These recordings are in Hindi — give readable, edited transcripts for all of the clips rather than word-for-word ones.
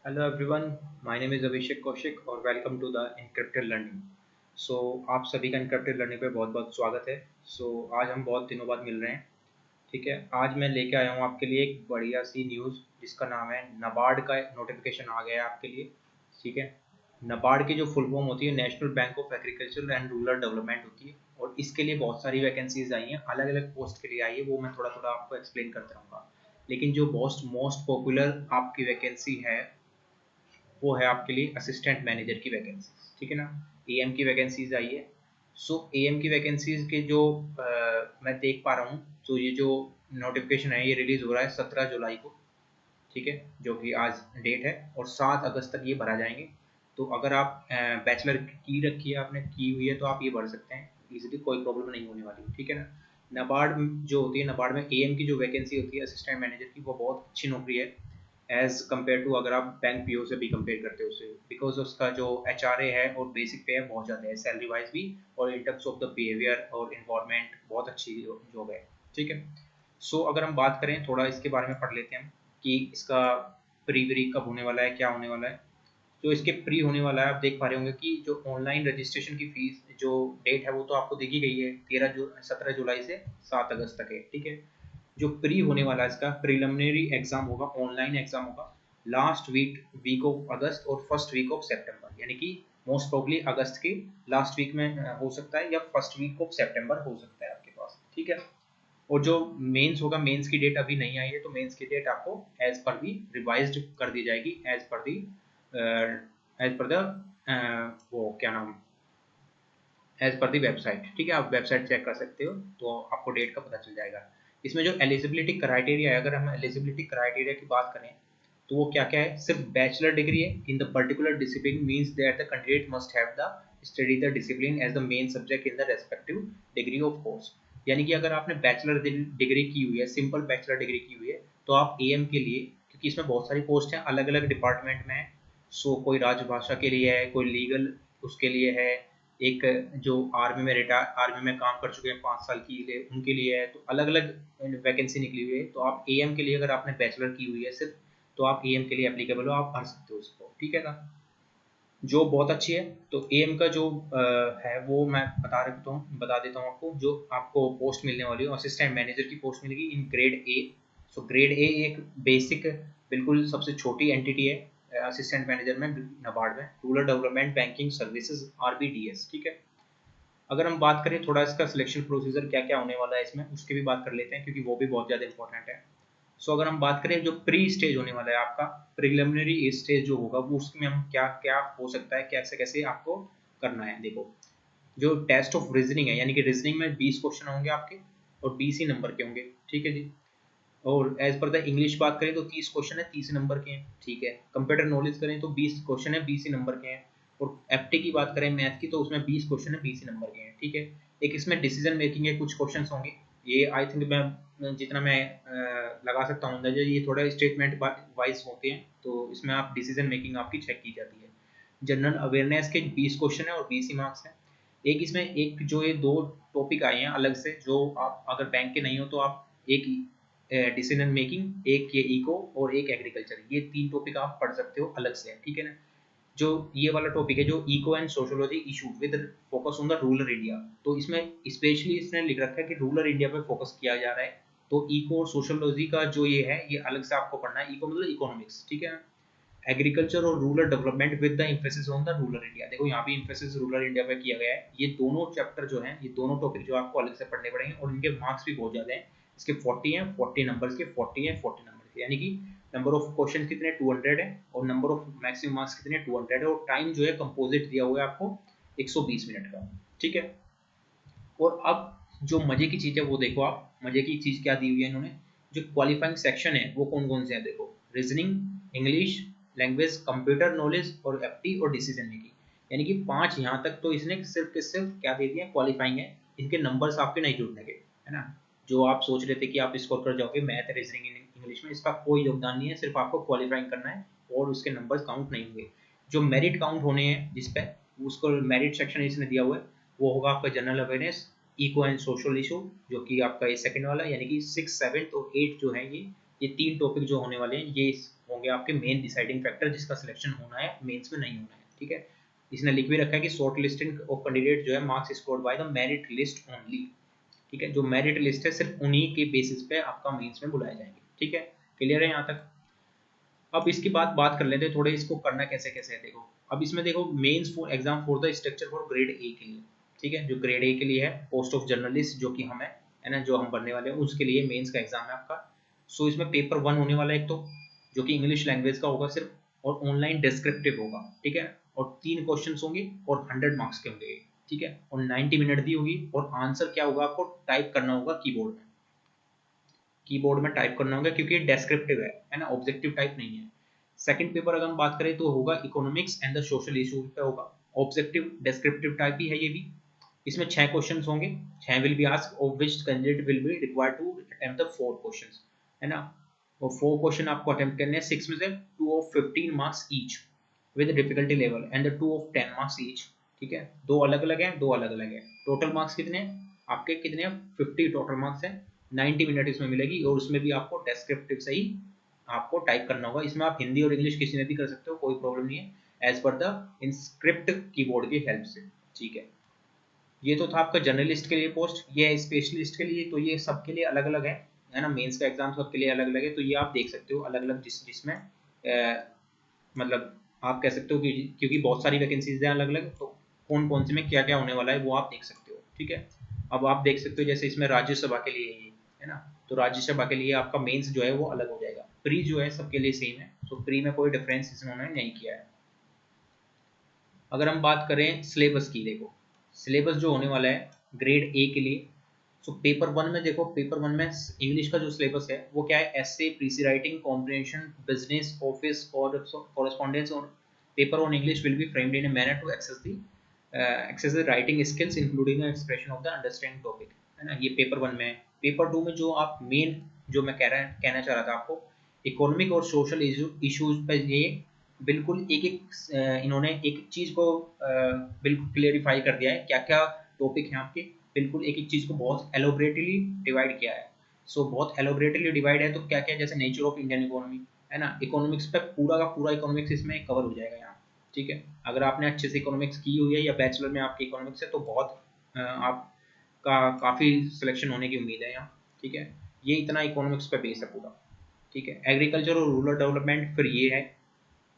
Hello everyone, my name is Abhishek Kaushik और welcome to the encrypted learning. So आप सभी का इनक्रिप्टेड लर्निंग पे बहुत बहुत स्वागत है। आज हम बहुत दिनों बाद मिल रहे हैं। ठीक है, आज मैं लेके आया हूँ आपके लिए एक बढ़िया सी न्यूज़ जिसका नाम है नबार्ड का नोटिफिकेशन आ गया है आपके लिए। ठीक है, नबार्ड की जो फुल फॉर्म होती है national bank of agriculture and rural development होती है और इसके लिए बहुत सारी वैकेंसीज आई हैं, अलग अलग पोस्ट के लिए आई है, वो मैं थोड़ा थोड़ा आपको एक्सप्लेन करता रहूँगा। लेकिन जो मोस्ट पॉपुलर आपकी वैकेंसी है वो है आपके लिए असिस्टेंट मैनेजर की वैकेंसी। ठीक है ना, एएम की वैकेंसीज आई है। एएम की वैकेंसीज के जो मैं देख पा रहा हूँ, तो ये जो नोटिफिकेशन है ये रिलीज हो रहा है 17 जुलाई को। ठीक है, जो कि आज डेट है और 7 अगस्त तक ये भरा जाएंगे। तो अगर आप बैचलर की रखी है, आपने की हुई है, तो आप ये भर सकते हैं इजीली, कोई प्रॉब्लम नहीं होने वाली। ठीक है ना, नबार्ड जो होती है, नबार्ड में एएम की जो वैकेंसी होती है असिस्टेंट मैनेजर की, वो बहुत अच्छी नौकरी है एज कम्पेयर टू अगर आप बैंक पीओ से भी कंपेयर करते हो उससे, बिकॉज उसका जो एचआरए है और बेसिक पे है बहुत ज़्यादा है, सैलरी वाइज भी और in terms of the behaviour और इन्वायरमेंट बहुत अच्छी जॉब है। ठीक है, अगर हम बात करें थोड़ा इसके बारे में पढ़ लेते हैं कि इसका प्री वरी कब होने वाला है, क्या होने वाला है। जो इसके प्री होने वाला है, आप देख पा रहे होंगे कि जो ऑनलाइन रजिस्ट्रेशन की फीस जो डेट है वो तो आपको देखी गई है, 17 जुलाई से 7 अगस्त तक है। ठीक है, जो प्री होने वाला है इसका प्रिलिमिनरी एग्जाम होगा, ऑनलाइन एग्जाम होगा लास्ट वीक ऑफ अगस्त और फर्स्ट वीक ऑफ सितंबर, यानी कि मोस्ट प्रोबेबली अगस्त के लास्ट वीक में हो सकता है या फर्स्ट वीक ऑफ सितंबर हो सकता है आपके पास। ठीक है, और जो मेंस होगा, मेंस की डेट अभी नहीं आई है, तो मेंस की डेट आपको एज पर दी रिवाइज्ड कर दी जाएगी, एज पर द वो क्या नाम, एज पर दी वेबसाइट। ठीक है, आप वेबसाइट चेक कर सकते हो तो आपको डेट का पता चल जाएगा। इसमें जो एलिजिबिलिटी क्राइटेरिया है, अगर हम एलिजिबिलिटी क्राइटेरिया की बात करें तो वो क्या क्या है, सिर्फ बैचलर डिग्री है in the particular discipline means that the candidate must have the study the discipline as the main subject in the respective degree of course. यानी कि अगर आपने बैचलर डिग्री की हुई है, सिंपल बैचलर डिग्री की हुई है, तो आप एएम के लिए, क्योंकि इसमें बहुत सारी पोस्ट हैं अलग अलग डिपार्टमेंट में है। कोई राजभाषा के लिए है, कोई लीगल उसके लिए है, एक जो आर्मी में काम कर चुके हैं 5 साल के लिए उनके लिए है, तो अलग अलग वैकेंसी निकली हुई है। तो आप एएम के लिए अगर आपने बैचलर की हुई है सिर्फ, तो आप एएम के लिए एप्लीकेबल हो, आप भर सकते हो उसको। ठीक है ना, जो बहुत अच्छी है। तो एएम का जो है वो मैं बता देता हूँ आपको। जो आपको पोस्ट मिलने वाली है असिस्टेंट मैनेजर की पोस्ट मिलेगी in grade A. Grade A एक बेसिक बिल्कुल सबसे छोटी एंटिटी है असिस्टेंट मैनेजर में, नबार्ड में, रूरल डेवलपमेंट बैंकिंग सर्विसेज आरबीडीएस। ठीक है, अगर हम बात करें थोड़ा इसका सिलेक्शन प्रोसीजर क्या क्या होने वाला है इसमें, उसकी भी बात कर लेते हैं, क्योंकि वो भी बहुत ज़्यादा इंपॉर्टेंट है। अगर हम बात करें जो प्री स्टेज होने वाला है आपका, प्रिलिमिनरी स्टेज जो होगा, वो उसमें हम क्या क्या हो सकता है, कैसे कैसे आपको करना है। देखो, जो टेस्ट ऑफ रीजनिंग है, यानी कि रीजनिंग में 20 क्वेश्चन होंगे आपके और 20 ही नंबर के होंगे। ठीक है जी, और एज पर द इंग्लिश बात करें तो 30 क्वेश्चन है, 30 नंबर के हैं। ठीक है, कंप्यूटर नॉलेज करें तो 20 क्वेश्चन है, 20 ही नंबर के हैं। और एफटी की बात करें मैथ की, तो उसमें 20 क्वेश्चन है, 20 ही नंबर के हैं। ठीक है, एक इसमें डिसीजन मेकिंग के कुछ क्वेश्चन होंगे। ये आई थिंक मैं जितना मैं लगा सकता हूँ अंदाजा, ये थोड़ा स्टेटमेंट वाइज होते हैं, तो इसमें आप डिसीजन मेकिंग आपकी चेक की जाती है। जनरल अवेयरनेस के 20 क्वेश्चन है और 20 ही मार्क्स हैं। एक जो ये दो टॉपिक आए हैं अलग से, जो आप अगर बैंक के नहीं हो तो आप एक डिसीजन मेकिंग, एक ये इको और एक एग्रीकल्चर, ये 3 टॉपिक आप पढ़ सकते हो अलग से। ठीक है ना, जो ये वाला टॉपिक है जो eco and sociology issue with focus on the rural India, तो इसमें स्पेशली इसने लिख रखा है कि रूरल इंडिया पे फोकस किया जा रहा है। तो इको और सोशोलॉजी का जो ये है, ये अलग से आपको पढ़ना है। इको मतलब इकोनॉमिक्स। ठीक है ना, एग्रीकल्चर और rural development with the emphasis on the rural India, देखो यहाँ भी एम्फेसिस रूरल इंडिया पे किया गया है। ये दोनों चैप्टर जो हैं, ये दोनों टॉपिक जो आपको अलग से पढ़ने पड़ेंगे और इनके मार्क्स भी बहुत ज़्यादा हैं। इसके 40 हैं, 40 नंबर्स के, 40 हैं 40 नंबर के, यानी कि नंबर ऑफ क्वेश्चन कितने 200 है और नंबर ऑफ मैक्सिमम मार्क्स कितने 200 है, और टाइम जो है कंपोजिट दिया हुआ है आपको 120 मिनट का। ठीक है, और अब जो मजे की चीज़ है वो देखो आप, मजे की चीज़ क्या दी हुई है इन्होंने। जो क्वालिफाइंग सेक्शन है वो कौन कौन से हैं, देखो, reasoning, English language, computer knowledge और एफटी और डिसीजन मेकिंग, यानी कि 5 यहाँ तक तो इसने सिर्फ के सिर्फ क्या दे दिया, क्वालिफाइंग है। इनके नंबर्स आपके नहीं जुड़ने के, है ना। जो आप सोच रहे थे कि आप स्कोर कर जाओगे मैथ रीजनिंग इंग्लिश में, इसका कोई योगदान नहीं है, सिर्फ आपको क्वालिफाइंग करना है और उसके नंबर्स काउंट नहीं होंगे। जो मेरिट काउंट होने हैं जिसपे, उसको मेरिट सेक्शन इसने दिया हुआ है, वो होगा आपका general awareness, eco and social issue, जो कि आपका ये सेकंड वाला, यानी कि 6, 7 और 8 जो है, ये 3 टॉपिक जो होने वाले हैं ये होंगे होंगे आपके मेन डिसाइडिंग फैक्टर जिसका सिलेक्शन होना है मेंस में नहीं होना है, ठीक है। इसने लिख भी रखा है कि शॉर्ट लिस्टिंग ऑफ कैंडिडेट जो है marks scored by the merit list only, ठीक है। जो मेरिट लिस्ट है सिर्फ उन्हीं के बेसिस पे आपका मेंस में बुलाए जाएंगे, ठीक है। क्लियर है यहाँ तक? अब इसकी बात कर लेते हैं थोड़े, इसको करना कैसे कैसे है। देखो अब इसमें देखो mains for exam for the structure for grade A के लिए, ठीक है। जो ग्रेड ए के लिए है पोस्ट ऑफ जर्नलिस्ट जो कि हम है ना, जो हम बनने वाले हैं उसके लिए मेंस का एग्जाम है आपका। सो इसमें पेपर 1 होने वाला है एक तो, जो कि इंग्लिश लैंग्वेज का होगा सिर्फ, और ऑनलाइन डिस्क्रिप्टिव होगा, ठीक है। और 3 क्वेश्चंस होंगे और 100 मार्क्स के होंगे, ठीक है। और 90 मिनट दी होगी, और आंसर क्या होगा आपको टाइप करना होगा कीबोर्ड में, कीबोर्ड में टाइप करना होगा क्योंकि डेस्क्रिप्टिव है ना, ऑब्जेक्टिव टाइप नहीं है। सेकंड पेपर अगर हम बात करें तो होगा economics and the social issue पे होगा, ऑब्जेक्टिव डेस्क्रिप्टिव टाइप ही है ये भी। इसमें 6 क्वेश्चंस होंगे, 6 will be asked of which candidate will be required to attempt the 4 questions, है ना। और 4 क्वेश्चन आपको अटेम्प्ट करने हैं, 6 में से 2 of 15 marks each with difficulty level and the 2 of 10 marks each, ठीक है। दो अलग अलग हैं, दो अलग अलग है। टोटल मार्क्स कितने हैं आपके, कितने हैं 50 टोटल मार्क्स हैं। 90 मिनट इसमें मिलेगी, और उसमें भी आपको डेस्क्रिप्टिव से ही आपको टाइप करना होगा। इसमें आप हिंदी और इंग्लिश किसी में भी कर सकते हो, कोई प्रॉब्लम नहीं है, as per the inscript keyboard की हेल्प से, ठीक है। ये तो था आपका जर्नलिस्ट के लिए पोस्ट, ये है स्पेशलिस्ट के लिए, तो ये सबके लिए अलग अलग है ना। मेंस का एग्जाम सबके लिए अलग अलग है, तो ये आप देख सकते हो अलग अलग जिसमें मतलब आप कह सकते हो कि क्योंकि बहुत सारी वैकेंसीज हैं अलग अलग, तो कौन कौन से में क्या क्या होने वाला है वो आप देख सकते हो, ठीक है। अब आप देख सकते हो जैसे इसमें राज्यसभा के लिए है ना, तो राज्यसभा के लिए आपका मेंस जो है वो अलग हो जाएगा। प्री जो है सबके लिए सेम है, तो प्री में कोई डिफरेंस इन्होंने नहीं किया है। अगर हम बात करें सिलेबस की, देखो सिलेबस जो होने वाला है ग्रेड ए के लिए, सो पेपर 1 में देखो, पेपर 1 में इंग्लिश का जो सिलेबस है वो क्या है, essay, precis writing, comprehension, business, office, correspondence, और paper on English will be framed in a manner to access the writing skills including expression of the understanding topic, है ना। ये पेपर 1 में है। पेपर 2 में जो आप मेन जो मैं कहना चाह रहा था आपको, इकोनॉमिक और सोशल इश्यूज पे ये बिल्कुल एक एक इन्होंने एक चीज़ को बिल्कुल क्लियरिफाई कर दिया है, क्या क्या टॉपिक हैं आपके, बिल्कुल एक एक चीज़ को बहुत एलोबरेटली डिवाइड किया है। सो बहुत एलोबरेटली डिवाइड है, तो क्या क्या, जैसे नेचर ऑफ इंडियन इकोनॉमी, है ना, इकोनॉमिक्स पे पूरा का पूरा इकोनॉमिक्स इसमें कवर हो जाएगा यहाँ, ठीक है। अगर आपने अच्छे से इकोनॉमिक्स की हुई है या बैचलर में आपकी इकोनॉमिक्स है तो बहुत आपका काफ़ी सिलेक्शन होने की उम्मीद है यहाँ, ठीक है। ये इतना इकोनॉमिक्स पे बेस है पूरा, ठीक है। एग्रीकल्चर और रूरल डेवलपमेंट फिर ये है,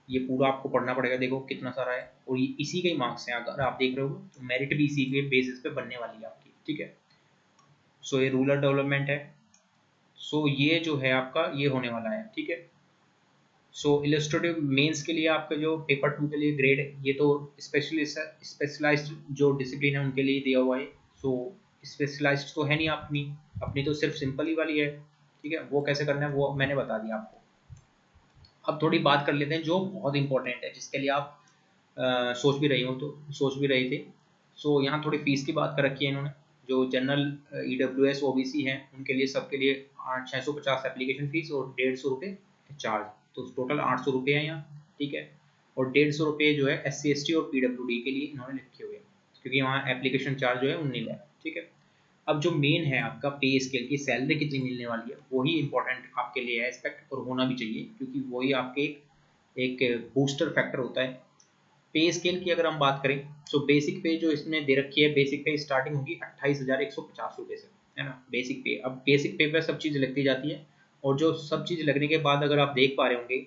ये पूरा आपको पढ़ना पड़ेगा, देखो कितना सारा है, और ये इसी के ही मार्क्स हैं, अगर आप देख रहे हो तो मेरिट भी इसी के बेसिस पे बनने वाली है आपकी, ठीक है। सो ये रूरल डेवलपमेंट है, सो ये जो है आपका ये होने वाला है, ठीक है। सो इलस्ट्रेटिव मेंस के लिए आपका जो पेपर 2 के लिए ग्रेड है, ये तो स्पेशलाइज्ड जो डिसिप्लिन है उनके लिए दिया हुआ है। सो स्पेशलाइज्ड तो है नहीं अपनी, अपनी तो सिर्फ सिंपल ही वाली है, ठीक है। वो कैसे करना है वो मैंने बता दिया आपको। अब थोड़ी बात कर लेते हैं जो बहुत इंपॉर्टेंट है, जिसके लिए आप सोच भी रही हो, तो सोच भी रहे थे। सो यहाँ थोड़ी फीस की बात कर रखी है इन्होंने, जो जनरल EWS OBC हैं उनके लिए सबके लिए 650 एप्लीकेशन फीस और 150 रुपये चार्ज, तो टोटल 800 रुपये है यहाँ, ठीक है। और 150 रुपये जो है SC ST और PWD के लिए इन्होंने लिखे हुए हैं, क्योंकि वहाँ एप्लीकेशन चार्ज जो है 19 है, ठीक है। अब जो मेन है आपका पे स्केल की सैलरी कितनी मिलने वाली है, वही इंपॉर्टेंट आपके लिए है एस्पेक्ट, और होना भी चाहिए, क्योंकि वही आपके एक बूस्टर फैक्टर होता है। पे स्केल की अगर हम बात करें, तो बेसिक पे जो इसने दे रखी है, बेसिक पे स्टार्टिंग होगी 28,150 रुपये से, है ना, बेसिक पे। अब बेसिक पे पर सब चीज़ लगती जाती है, और जो सब चीज़ लगने के बाद अगर आप देख पा रहे होंगे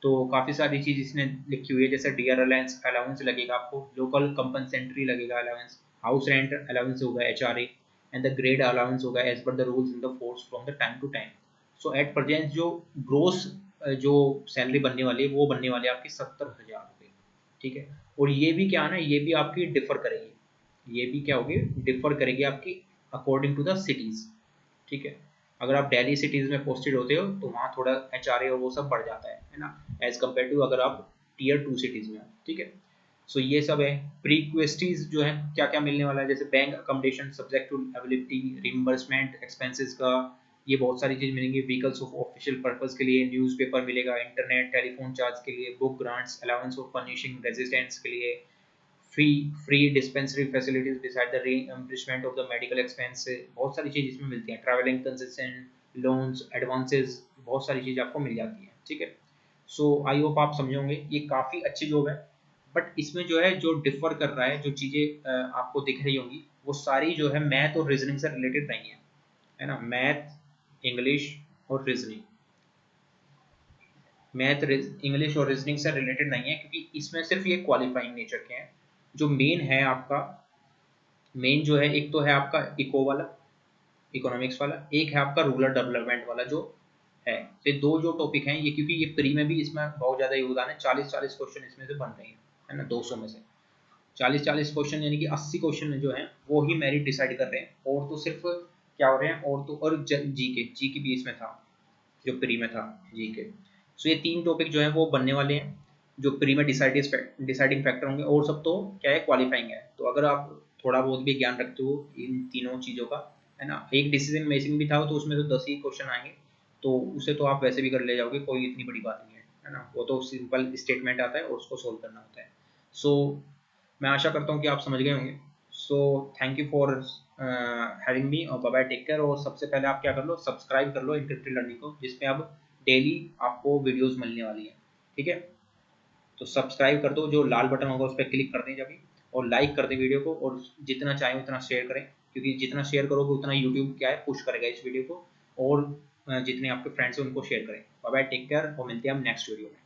तो काफ़ी सारी चीज़ इसने लिखी हुई है, जैसे डीआर अलाउंस लगेगा आपको, लोकल कंपनसेंट्री लगेगा अलाउंस, हाउस रेंट अलाउंस होगा HRA, and the grade allowance होगा as per the rules in the force from the time to time. So at present जो ग्रोस जो सैलरी बनने वाली है वो बनने वाली है आपकी 70,000 रुपये, ठीक है। और ये भी क्या है ना, ये भी आपकी डिफर करेगी, ये भी क्या होगी, डिफर करेगी आपकी अकॉर्डिंग टू द सिटीज, ठीक है। अगर आप दिल्ली सिटीज में पोस्टेड होते हो तो वहाँ थोड़ा HRA और वो सब बढ़ जाता है ना, एज कम्पेयर टू अगर आप Tier 2 सिटीज में हो, ठीक है। सो ये सब है। प्रीक्वेस्टीज जो है क्या क्या मिलने वाला है, जैसे bank accommodation subject to availability, reimbursement expenses का, ये बहुत सारी चीज़ मिलेंगी। व्हीकल्स ऑफ ऑफिशियल पर्पस के लिए न्यूज़पेपर मिलेगा, इंटरनेट टेलीफोन चार्ज के लिए, book grants, allowance of furnishing residents के लिए, free dispensary facilities decide the reimbursement of the medical expense, बहुत सारी चीज़ इसमें मिलती हैं, ट्रैवलिंग कंसेशन, लोन्स, एडवांसेस, बहुत सारी चीज़ आपको मिल जाती है, ठीक है। सो आई होप आप समझे होंगे, ये काफ़ी अच्छी जॉब है। बट इसमें जो है, जो डिफर कर रहा है, जो चीज़ें आपको दिख रही होंगी, वो सारी जो है मैथ और रीजनिंग से रिलेटेड नहीं है ना। मैथ, इंग्लिश और रीजनिंग, मैथ, इंग्लिश और रीजनिंग से रिलेटेड नहीं है, क्योंकि इसमें सिर्फ ये क्वालिफाइंग नेचर के हैं। जो मेन है आपका, मेन जो है, एक तो है आपका इको वाला, इकोनॉमिक्स वाला, एक है आपका रूरल डेवलपमेंट वाला जो है। ये दो जो टॉपिक हैं, ये क्योंकि ये प्री में भी इसमें बहुत ज़्यादा योगदान है, 40-40 क्वेश्चन इसमें से बन रहे हैं, है ना, 200 में से 40-40 क्वेश्चन, यानी कि 80 क्वेश्चन जो हैं वो ही मेरिट डिसाइड कर रहे हैं। और तो सिर्फ क्या हो रहे हैं, और तो और जी के भी इसमें था, जो प्री में था, जी के। सो ये 3 टॉपिक जो हैं वो बनने वाले हैं, जो प्री में डिसाइडिंग फैक्टर होंगे, और सब तो क्या है, क्वालिफाइंग है। तो अगर आप थोड़ा बहुत भी ज्ञान रखते हो इन तीनों चीज़ों का, है ना, एक डिसीजन मेकिंग भी था तो उसमें तो 10 ही क्वेश्चन आएंगे, तो उसे तो आप वैसे भी कर ले जाओगे, कोई इतनी बड़ी बात नहीं है ना। वो तो सिंपल स्टेटमेंट आता है और उसको सोल्व करना होता है। सो मैं आशा करता हूँ कि आप समझ गए होंगे। So thank you for having me, और बाय बाय, टेक केयर। और सबसे पहले आप क्या कर लो, सब्सक्राइब कर लो इनक्रिप्टेड लर्निंग को, जिसमें अब डेली आपको वीडियोस मिलने वाली है, ठीक है। तो सब्सक्राइब कर दो, जो लाल बटन होगा उस पर क्लिक कर दें जब भी, और लाइक कर दें वीडियो को, और जितना चाहें उतना शेयर करें, क्योंकि जितना शेयर करोगे उतना यूट्यूब क्या है, पुश करेगा इस वीडियो को। और जितने आपके फ्रेंड्स हैं उनको शेयर करें। बाय बाय, टेक केयर, और मिलते हैं हम नेक्स्ट वीडियो में।